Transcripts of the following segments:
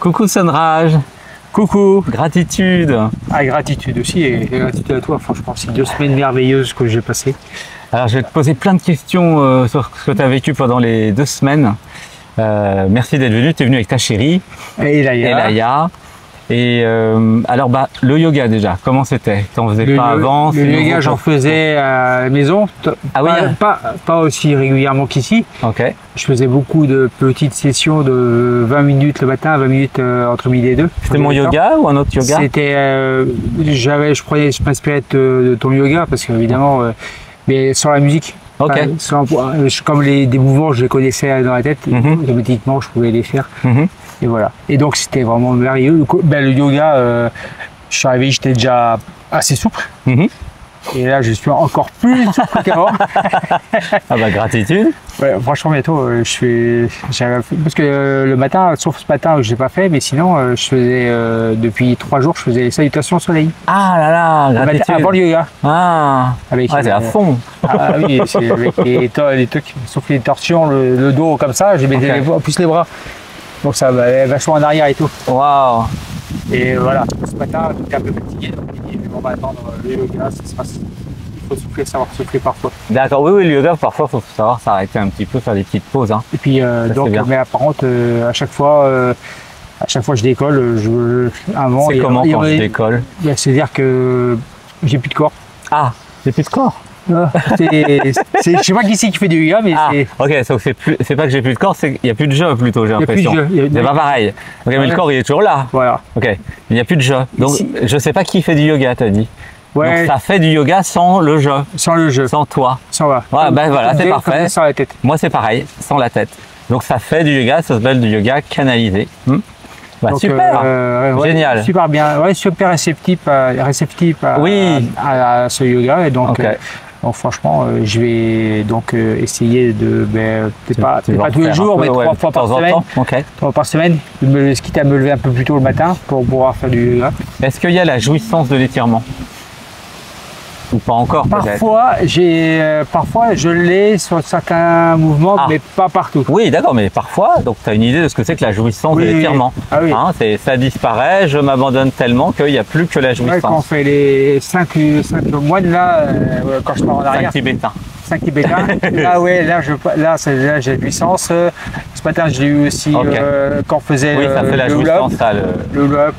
Coucou Sunraj. Coucou. Gratitude. Ah, gratitude aussi et gratitude à toi. Franchement, c'est 2 semaines merveilleuses que j'ai passées. Alors, je vais te poser plein de questions sur ce que tu as vécu pendant les 2 semaines. Merci d'être venu. Tu es venu avec ta chérie. Et Laïa. Et alors, le yoga déjà, comment c'était? Tu n'en faisais pas avant? Le yoga, j'en faisais à la maison. Ah oui, pas aussi régulièrement qu'ici. Ok. Je faisais beaucoup de petites sessions de 20 minutes le matin, 20 minutes entre midi et 2. C'était mon yoga ou un autre yoga? C'était, je m'inspirais de ton yoga parce qu'évidemment, mais sans la musique. Ok. Comme des mouvements, je les connaissais dans la tête, automatiquement, je pouvais les faire. Et voilà. Et donc, c'était vraiment merveilleux. Le yoga, je suis arrivé, j'étais déjà assez souple. Et là, je suis encore plus souple qu'avant. Ah bah, gratitude. Ouais, franchement, bientôt, parce que le matin, sauf ce matin, je n'ai pas fait, mais sinon, je faisais, depuis 3 jours, je faisais les salutations au soleil. Ah là là, gratitude. Avant le yoga. Ah, c'est à fond. Ah oui, c'est avec les trucs, sauf les torsions, le dos comme ça, j'ai mis plus les bras. Donc ça va vachement en arrière et tout. Waouh. Et voilà, ce matin, j'étais un peu fatigué, donc on va attendre le yoga, ça se passe. Il faut souffler, savoir souffler parfois. D'accord, oui, le yoga, parfois, il faut savoir s'arrêter un petit peu, faire des petites pauses. Hein. Et puis, mais par contre, à chaque fois, je décolle. C'est comment quand je décolle? C'est-à-dire que j'ai plus de corps. Ah, j'ai plus de corps? Je sais pas qui c'est qui fait du yoga, mais c'est. Ok, donc c'est pas que j'ai plus de corps, c'est qu'il n'y a plus de jeu plutôt, j'ai l'impression. C'est pas pareil. Ok, mais le corps il est toujours là. Voilà. Ok, il n'y a plus de jeu. Donc je sais pas qui fait du yoga, t'as dit. Ouais. Donc ça fait du yoga sans le jeu. Sans le jeu. Sans toi. Sans va. Ouais, ben voilà, c'est parfait. Sans la tête. Moi c'est pareil, sans la tête. Donc ça fait du yoga, ça s'appelle du yoga canalisé. Bah, donc, super, génial. Super bien, super réceptif à ce yoga. Et donc, donc franchement, je vais donc essayer de, peut-être pas tous les jours, mais 3 fois par semaine. 3 par semaine, quitte à me lever un peu plus tôt le matin pour pouvoir faire du yoga. Est-ce qu'il y a la jouissance de l'étirement? Ou pas encore? Parfois, je l'ai sur certains mouvements, mais pas partout. Oui, d'accord, mais parfois, donc tu as une idée de ce que c'est que la jouissance de l'étirement. Ah, oui. Hein, ça disparaît, je m'abandonne tellement qu'il n'y a plus que la jouissance. Quand on fait les 5 moines, là, quand je pars en arrière. 5 tibétains. 5 tibétains. Là, j'ai la jouissance. Ce matin, je l'ai eu aussi quand on faisait ça fait la jouissance, ça, le loop.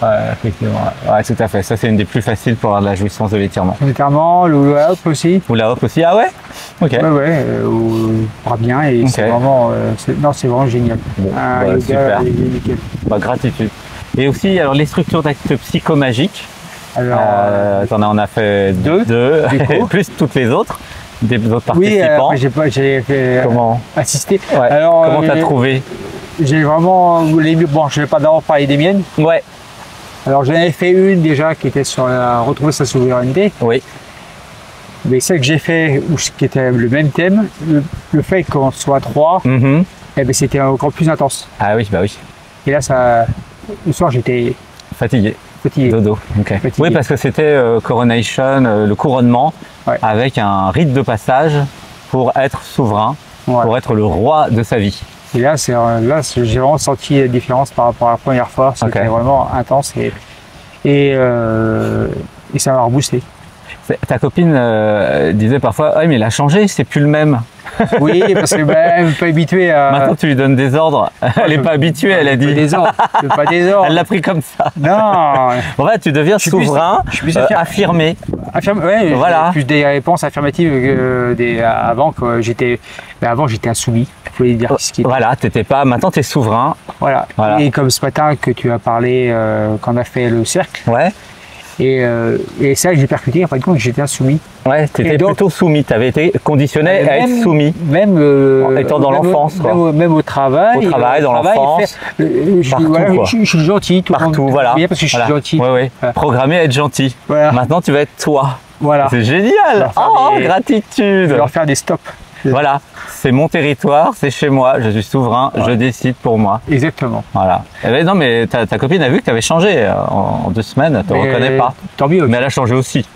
Ouais, effectivement. Ouais, tout à fait. Ça, c'est une des plus faciles pour avoir de la jouissance de l'étirement. L'étirement, le hula-hoop aussi. Hula-hoop aussi, ah ouais? Ok. Ouais, bras bien et c'est vraiment, c'est vraiment génial. Bon, super. Gratitude. Et aussi, alors les structures d'actes psychomagiques. Alors, on a fait deux plus toutes les autres, des autres participants. Oui, j'ai fait assister. Alors, comment t'as trouvé? J'ai vraiment bon, je vais pas d'abord parler des miennes. Ouais. Alors j'en avais fait une déjà qui était sur retrouver sa souveraineté. Oui. Mais celle que j'ai fait, qui était le même thème, le fait qu'on soit 3, c'était encore plus intense. Ah oui, bah oui. Et là, le soir, j'étais fatigué. Dodo. Okay. Fatigué. Oui, parce que c'était coronation, le couronnement, avec un rite de passage pour être souverain, pour être le roi de sa vie. Et là, j'ai vraiment senti la différence par rapport à la première fois. C'était vraiment intense et ça m'a reboosté. Ta copine disait parfois, mais il a changé, c'est plus le même. Oui, parce que elle n'est pas habituée à. Maintenant, tu lui donnes des ordres. Elle n'est pas habituée, elle a dit. Des ordres. Pas des ordres. Elle l'a pris comme ça. Non. En fait, tu deviens souverain, affirmé. Oui, voilà. Plus des réponses affirmatives avant que j'étais. Avant, j'étais insoumis. Je voulais dire ce qui. Voilà, t'étais pas. Maintenant, tu es souverain. Voilà. Et comme ce matin que tu as parlé quand on a fait le cercle. Ouais. Et c'est là que j'ai percuté, en fin de compte, que j'étais insoumis. Ouais, tu étais plutôt soumis, tu avais été conditionné à être soumis. Même étant dans l'enfance. Même au travail. Au travail, dans l'enfance. Je suis gentil. Partout, voilà. Bien parce que je suis gentil. Oui. Programmé à être gentil. Voilà. Maintenant, tu vas être toi. Voilà. C'est génial. Gratitude. Je vais leur faire des stops. Voilà, c'est mon territoire, c'est chez moi, je suis souverain, je décide pour moi. Exactement. Voilà. Eh ben non, mais ta copine a vu que tu avais changé en 2 semaines, elle te reconnaît pas. Tant mieux. Mais elle a changé aussi.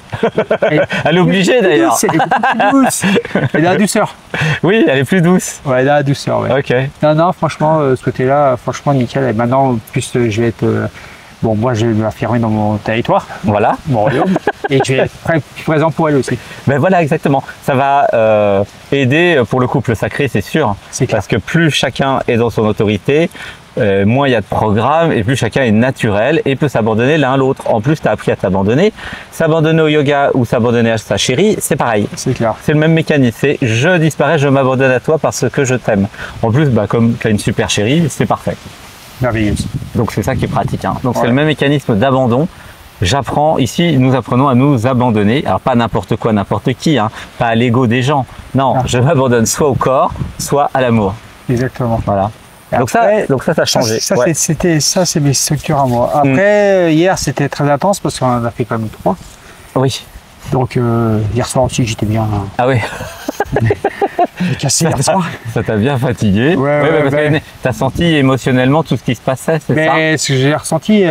Elle est obligée d'ailleurs. Elle est plus douce. Elle est dans la douceur. Oui, elle est plus douce. Ouais, elle est dans la douceur, ouais. Ok. Non, franchement, ce côté-là, franchement, nickel. Et maintenant, plus je vais être... bon, moi, je vais m'affirmer dans mon territoire. Voilà. Mon royaume. Et je vais être présent pour elle aussi. Ben voilà, exactement. Ça va aider pour le couple sacré, c'est sûr. C'est clair. Parce que plus chacun est dans son autorité, moins il y a de programme et plus chacun est naturel et peut s'abandonner l'un à l'autre. En plus, tu as appris à t'abandonner. S'abandonner au yoga ou s'abandonner à sa chérie, c'est pareil. C'est clair. C'est le même mécanisme. C'est je disparais, je m'abandonne à toi parce que je t'aime. En plus, bah, comme tu as une super chérie, c'est parfait. Merveilleuse. Donc c'est ça qui est pratique. Hein. Donc c'est le même mécanisme d'abandon. J'apprends ici, nous apprenons à nous abandonner. Alors pas n'importe quoi, n'importe qui, hein. Pas à l'ego des gens. Non, je m'abandonne soit au corps, soit à l'amour. Exactement. Voilà. Donc après, ça a changé. Ça, c'est mes structures à moi. Après, hier, c'était très intense parce qu'on en a fait quand même 3. Oui. Donc, hier soir aussi, j'étais bien. Ah oui. J'ai cassé hier soir. Ça t'a bien fatigué. Ouais, parce que t'as senti émotionnellement tout ce qui se passait, c'est ça? Mais ce que j'ai ressenti,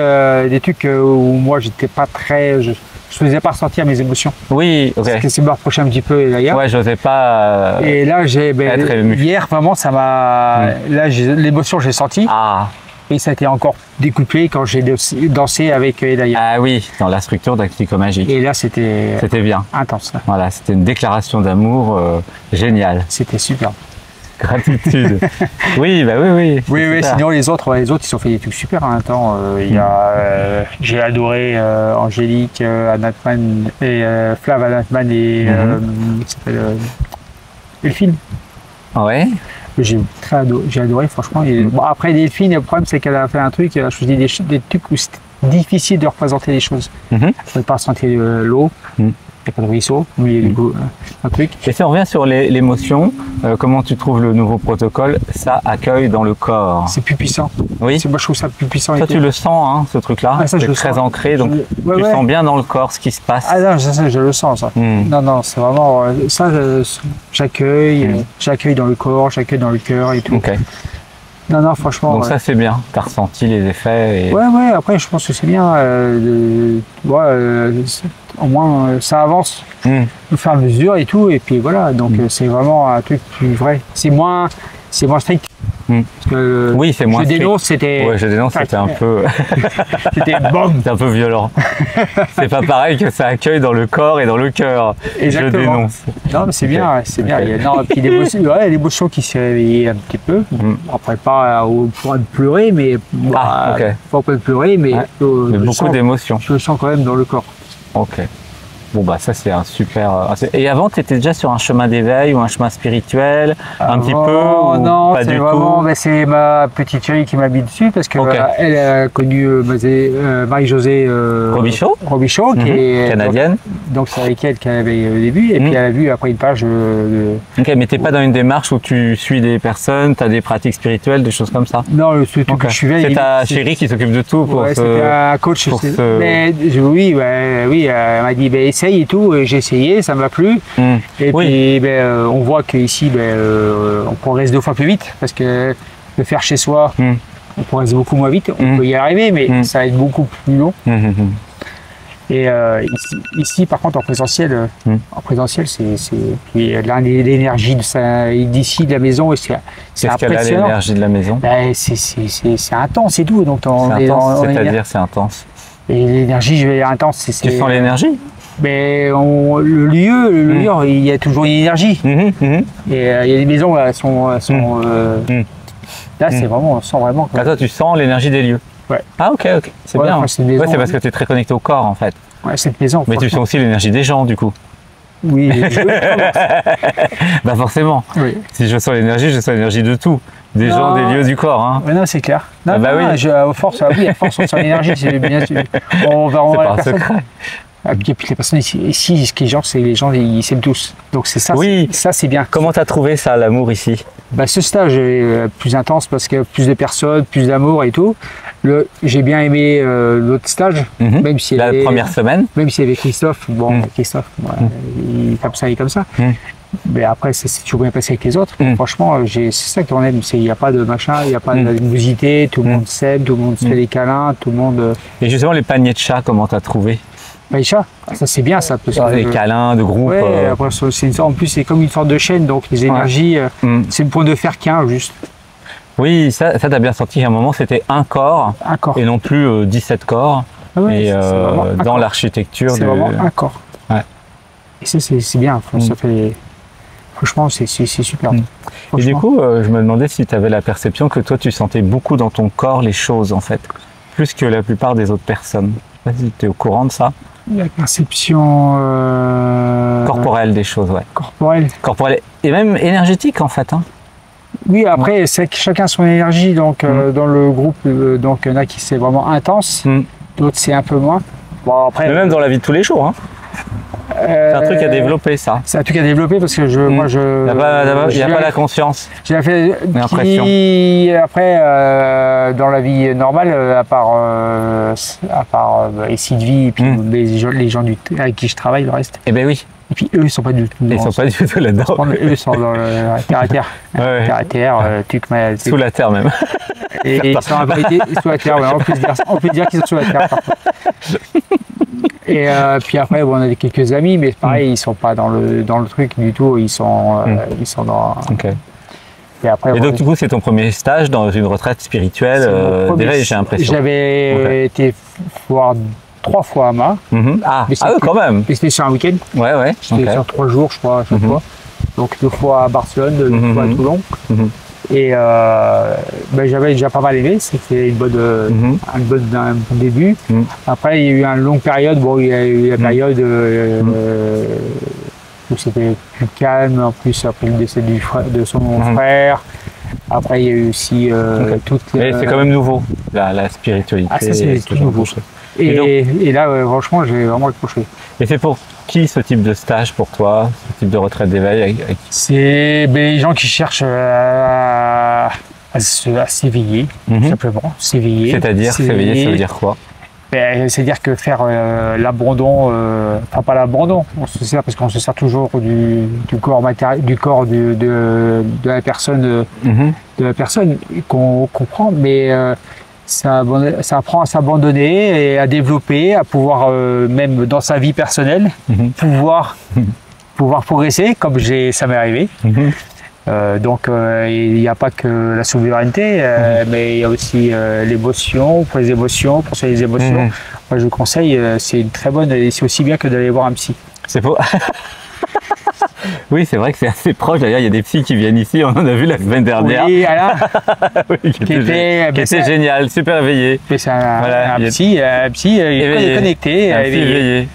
des trucs où moi, j'étais pas très. Je faisais pas ressentir mes émotions. Oui, ok. Parce que c'est me reprochait un petit peu d'ailleurs. Ouais, j'osais pas. Et là, être ému. hier, vraiment, ça m'a. Là, l'émotion, j'ai senti. Ah. Et ça a été encore décuplé quand j'ai dansé avec Edaya. Ah oui, dans la structure d'Acticomagique. Et là, c'était bien. Intense. Là. Voilà, c'était une déclaration d'amour géniale. C'était super. Gratitude. Oui, bah oui. Oui, sinon les autres, ils ont fait des trucs super en même temps. J'ai adoré Angélique Anatman et Flav Anatman et Delphine. Ouais. J'ai adoré, franchement. Bon, après, Delphine, le problème, c'est qu'elle a fait un truc, elle a choisi des trucs où c'était difficile de représenter les choses. Elle ne pouvait pas ressentir l'eau, il n'y a pas de ruisseau, mais un truc. Et si on revient sur l'émotion, comment tu trouves le nouveau protocole? Ça accueille dans le corps. C'est plus puissant. Oui. Moi, je trouve ça plus puissant. Toi, tu le sens, hein, ce truc-là. Ah, c'est très ancré, donc tu sens bien dans le corps ce qui se passe. Ah non, ça, je le sens, ça. Non, c'est vraiment... Ça, j'accueille dans le corps, j'accueille dans le cœur et tout. Ok. Non, franchement... Donc ça, c'est bien. Tu as ressenti les effets. Et... Ouais, après, je pense que c'est bien. Au moins, ça avance au fur et à mesure et tout. Et puis voilà, donc c'est vraiment un truc plus vrai. C'est moins strict. Parce que oui, c'est moins strict. Je dénonce, c'était un peu... c'était bon. C'était un peu violent. C'est pas pareil que ça accueille dans le corps et dans le cœur. Exactement. Je dénonce. Non, mais c'est bien, c'est bien. Non, et puis l'émotion qui s'est réveillée un petit peu. Après, pas au point de pleurer, mais... pas au point de pleurer, mais... beaucoup d'émotions. Je le sens quand même dans le corps. Ok. Bon bah ça c'est un super... Et avant tu étais déjà sur un chemin d'éveil ou un chemin spirituel un petit peu ou non, pas du tout? C'est ma petite chérie qui m'a mis dessus parce que elle a connu Marie-Josée Robichaud qui est canadienne. Donc c'est avec elle qu'elle avait au début et puis elle a vu après une page Ok, mais t'es pas dans une démarche où tu suis des personnes, tu as des pratiques spirituelles, des choses comme ça? Non, le truc que je suivais... C'est ta chérie qui s'occupe de tout pour c'était un coach. Mais oui, elle m'a dit essaye et tout, j'ai essayé, ça m'a plu. Et puis on voit qu'ici on progresse 2 fois plus vite parce que le faire chez soi, on progresse beaucoup moins vite. On peut y arriver, mais ça va être beaucoup plus long. Et ici, par contre, en présentiel, c'est l'énergie d'ici de la maison. C'est impressionnant. L'énergie de la maison. C'est intense et tout. Donc c'est-à-dire c'est intense. Et l'énergie intense. Tu sens l'énergie? Mais le lieu, il y a toujours une énergie. Et il y a des maisons, elles sont là, c'est vraiment, on sent vraiment. Toi, tu sens l'énergie des lieux. Ouais. Ah ok, c'est bien. C'est parce que tu es très connecté au corps en fait. Ouais, cette maison. Mais tu sens aussi l'énergie des gens du coup. Oui. Bah forcément. Oui. Si je sens l'énergie de tout. Des gens, des lieux du corps. Hein. Non, c'est clair. Non, ah bah oui. À force, on sent l'énergie. C'est bien sûr. C'est pas un secret. Et puis les personnes ici, ce qui est genre, c'est les gens, ils s'aiment tous. Donc c'est ça. Oui. Ça, c'est bien. Comment tu as trouvé ça, l'amour ici? Ce stage est plus intense parce qu'il y a plus de personnes, plus d'amour et tout. J'ai bien aimé l'autre stage, même si la première semaine. Même s'il y avait Christophe. Bon, Christophe, il est comme ça, il est comme ça. Mais après, c'est toujours bien passé avec les autres. Franchement, c'est ça qu'on aime. Il n'y a pas de machin, il n'y a pas d'animosité. Tout le monde s'aime, tout le monde se fait des câlins, tout le monde. Et justement, les paniers de chats, comment t'as trouvé? Les chats, ça c'est bien ça. Les câlins de groupe. Ouais, après, en plus, c'est comme une sorte de chaîne, donc les énergies, c'est le point de faire qu'un, juste. Oui, ça t'as bien senti. À un moment, c'était un corps. Et non plus 17 corps. Ah ouais, et dans l'architecture. C'est vraiment un corps. Ouais. Et ça, c'est bien. Ça fait... Franchement, c'est super. Et du coup, je me demandais si tu avais la perception que toi, tu sentais beaucoup dans ton corps les choses, en fait, plus que la plupart des autres personnes. Je sais pas si tu es au courant de ça. La perception... corporelle des choses, ouais. Corporelle. Et même énergétique, en fait. Hein. Oui, après, c'est que chacun son énergie. Donc, dans le groupe, donc il y en a qui c'est vraiment intense, d'autres c'est un peu moins. Bon, après, mais même dans la vie de tous les jours. Hein. C'est un truc à développer, ça. C'est un truc à développer parce que moi, je... Il n'y a pas la conscience. J'ai fait après, dans la vie normale, à part ici de vie et puis les gens avec qui je travaille, le reste. Eh ben oui. Et puis eux, ils sont pas du tout. Ils sont pas du tout là-dedans. Eux, ils sont dans le terre à terre. Terre à terre, sous la terre même. Et ils sont en vérité sous la terre, ouais, on peut dire qu'ils sont sous la terre parfois. Et puis après, bon, on a quelques amis, mais pareil, ils sont pas dans le truc du tout. Ils sont dans. Okay. Et donc, du coup, c'est ton premier stage dans une retraite spirituelle. Déjà, j'ai l'impression. J'avais été voir 3 fois à Ma. Ah, quand même. Et c'était sur un week-end. Ouais. C'était sur 3 jours, je crois, à chaque fois. Donc 2 fois à Barcelone, 2 fois à Toulon. Et j'avais déjà pas mal aimé, c'était un bon début. Après, il y a eu une longue période, il y a eu la période où c'était plus calme, en plus après le décès de son frère. Après, il y a eu aussi toute... Mais c'est quand même nouveau, la spiritualité. Ah, ça c'est tout nouveau. Et là, franchement, j'ai vraiment accroché. Et c'est pour qui ce type de stage pour toi, ce type de retraite d'éveil? C'est les gens qui cherchent à s'éveiller, tout simplement. S'éveiller. C'est-à-dire, s'éveiller, ça veut dire quoi? C'est-à-dire que faire l'abandon, enfin pas l'abandon, on se sert parce qu'on se sert toujours du corps matériel, du corps de la personne, qu'on comprend, mais ça apprend à s'abandonner et à développer, à pouvoir même dans sa vie personnelle, pouvoir progresser comme ça m'est arrivé. Donc il n'y a pas que la souveraineté, mais il y a aussi l'émotion, pour les émotions, pour les émotions. Moi je vous conseille, c'est une très bonne, et c'est aussi bien que d'aller voir un psy. C'est faux. Oui, c'est vrai que c'est assez proche. D'ailleurs, il y a des psys qui viennent ici, on en a vu la semaine dernière. Oui, voilà. qui était génial, super éveillé. C'est un psy connecté. Un psy éveillé.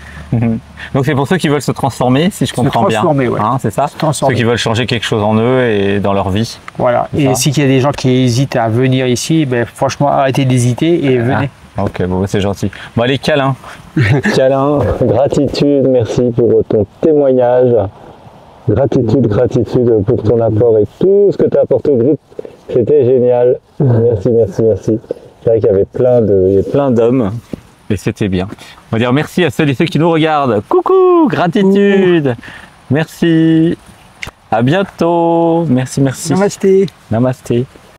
Donc c'est pour ceux qui veulent se transformer, si je comprends bien. Ouais. Hein, c'est ça. Ceux qui veulent changer quelque chose en eux et dans leur vie. Voilà. Et s'il y a des gens qui hésitent à venir ici, franchement, arrêtez d'hésiter et venez. Ok, bon, c'est gentil. Bon, allez, câlin. Câlin, gratitude, merci pour ton témoignage. Gratitude pour ton apport et tout ce que tu as apporté au groupe. C'était génial. Merci. C'est vrai qu'il y avait plein d'hommes. Et c'était bien. On va dire merci à ceux et ceux qui nous regardent. Coucou, gratitude. Merci. À bientôt. Merci. Namasté.